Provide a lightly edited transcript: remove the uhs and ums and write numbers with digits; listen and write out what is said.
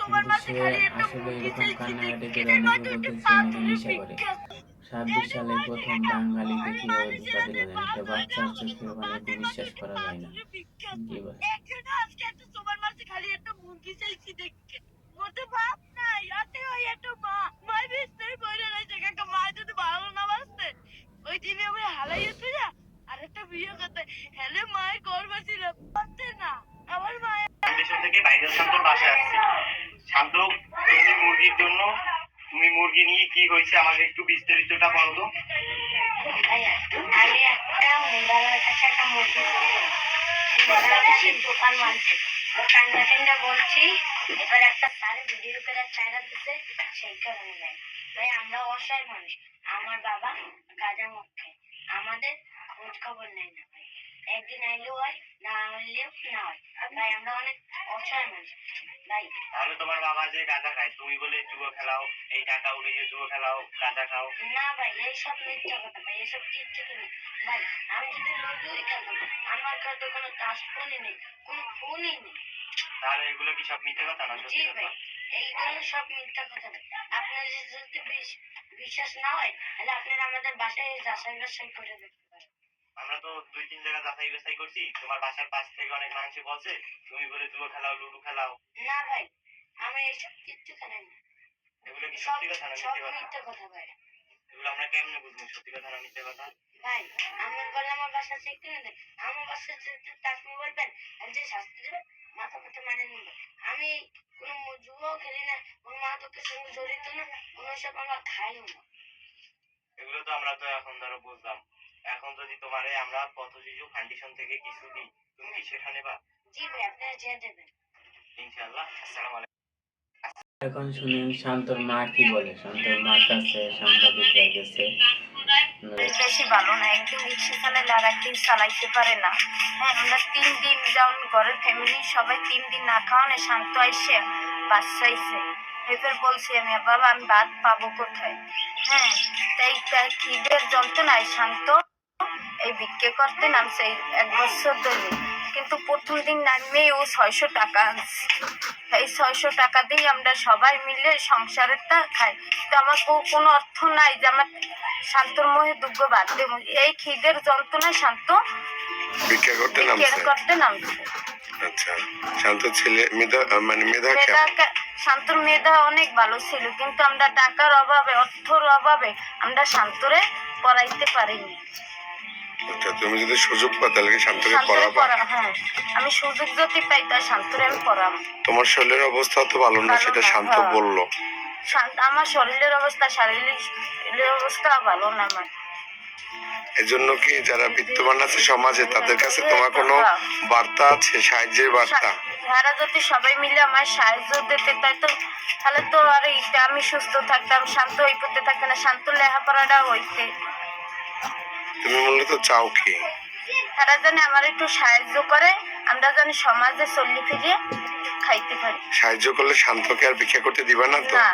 কিন্তু সে আসলে এরকম কান্নাকাটি করে অনেকে বলতেছে নাকি নেশা করে। 26 সালে প্রথম বাঙালিকে কিভাবে ধোঁকা দিল জানেন? একটা বাচ্চার চোখের পানিকে বিশ্বাস করা যায় না। কি বলে? দেশের থেকে বাইরের শান্তর বাসায় আসছে। শান্ত, তুমি মুরগির জন্য, তুমি মুরগি নিয়ে কি হয়েছে আমাকে একটু বিস্তারিতটা বলো তো। আমি একটা মুন্ডালার কাছে একটা মুরগি দোকান মানছি, ঠান্ডা ঠান্ডা বলছি। এবার একটা সারে ভিডিও করে চায়না দিতে, সেই কারণে নাই ভাই। আমরা অসহায় মানুষ, আমার বাবা গাঁজা মদ খায়, আমাদের খোঁজ খবর নেই না ভাই। একদিন আইলেও হয়, না আইলেও না হয় ভাই। আমরা অনেক অসহায় মানুষ ভাই। তাহলে তোমার বাবা যে গাঁজা খায়, তুমি বলে জুয়া খেলাও, এই টাকা উড়িয়ে জুয়া খেলাও, গাঁজা খাও? না ভাই, এইসব মিথ্যা কথা ভাই, এসব কিচ্ছু নেই ভাই। আমি যদি লুডুই খেলতাম, আমার কাছে কোনো কাজ ফোনই নেই, কোনো ফোনই নেই। তাহলে এগুলো কি সব মিথ্যা কথা না সত্যি জি কথা? ভাই, এইগুলো সব মিথ্যা কথা ভাই। আপনার যদি বিশ্বাস না হয়, তাহলে আপনারা আমাদের বাসায় যাচাই বাছাই করে দেখতে পারেন। আমরা তো 2-3 জায়গা যাচাই বাছাই করছি, তোমার বাসার পাশ থেকে অনেক মানুষ বলছে তুমি বলে জুয়া খেলাও, লুডু খেলাও। না ভাই, আমি এইসব কিচ্ছু জানি না। এগুলো কি সব সত্যি কথা না সব মিথ্যে কথা? মিথ্যা কথা ভাই। এগুলো আমরা কেমনে বুঝবো সত্যি কথা না মিথ্যে কথা? ভাই, আমার বলে আমার বাসা চেক করে দেন, আমার বাসায় তাজমহল বলবেন, আর যে শাস্তি দেবেন মাথা মতো মানে নেব। আমি কোনো জুয়াও খেলি না, কোনো মাদকের সঙ্গে জড়িত না, কোনো সব আমরা খাইও না। এগুলো তো আমরা তো এখন ধরো বুঝলাম। এখন যদি তোমারে আমরা পথ শিশু ফাউন্ডেশন থেকে কিছু দিই, তুমি কি সেটা নেবা? জি ভাই, আপনারা যে দেবেন। ইনশাআল্লাহ। আসসালামু আলাইকুম। এখন শুনেন শান্তর মা কি বলে। শান্তর মার কাছে সাংবাদিকরা গেছে। বেশি ভালো না, একদিন রিক্সা চালাইলে আর একদিন চালাইতে পারে না। হ্যাঁ, আমরা 3 দিন যেমন ঘরের ফ্যামিলি সবাই 3 দিন না খাওয়ানে শান্ত আইসে বাচ্চা আইসে। এবার বলছি আমি, বাবা আমি ভাত পাবো কোথায়? হ্যাঁ, তাই খিদের যন্ত্রণায় শান্ত এই ভিক্ষে করতে নামছে এই 1 বছর ধরে। কিন্তু প্রথম দিন নামেই ও 600 টাকা আনছে। এই 600 টাকা দিয়ে আমরা সবাই মিলে সংসারেরটা খাই। তো আমার কোনো অর্থ নাই যে আমার শান্তর মোহে দুগ্গ বাদ দেব। এই খিদের যন্ত্রণায় শান্ত ভিক্ষা করতে নামছে। আচ্ছা, শান্ত ছেলে মেধা, মানে মেধা শান্তর মেধা অনেক ভালো ছিল, কিন্তু আমরা টাকার অভাবে, অর্থর অভাবে আমরা শান্তরে পড়াইতে পারিনি। আচ্ছা, তুমি যদি সুযোগ পাও তাহলে কি শান্তকে পড়াবা? হ্যাঁ, আমি সুযোগ যদি পাই তা শান্তরে আমি পড়াবো। তোমার শরীরের অবস্থা তো ভালো না, সেটা শান্ত বললো। আমার শরীরের অবস্থা, শারীরিক অবস্থা ভালো না আমার। এজন্য কি যারা বিত্তবান আছে সমাজে, তাদের কাছে তোমার কোনো বার্তা আছে, সাহায্যের বার্তা? যারা যদি সবাই মিলে আমার সাহায্য দিতে, তাহলে তো আর আমি সুস্থ থাকতাম, শান্ত হয়ে পড়তে থাকতে না, শান্ত লেখাপড়াটা হইতে। তুমি মূলত চাও কি? তারা জানে আমার একটু সাহায্য করে, আমরা জানি সমাজে চল্লি ফিরিয়ে খাইতে পারি। সাহায্য করলে শান্তকে আর ভিক্ষা করতে দিবা না তো? না।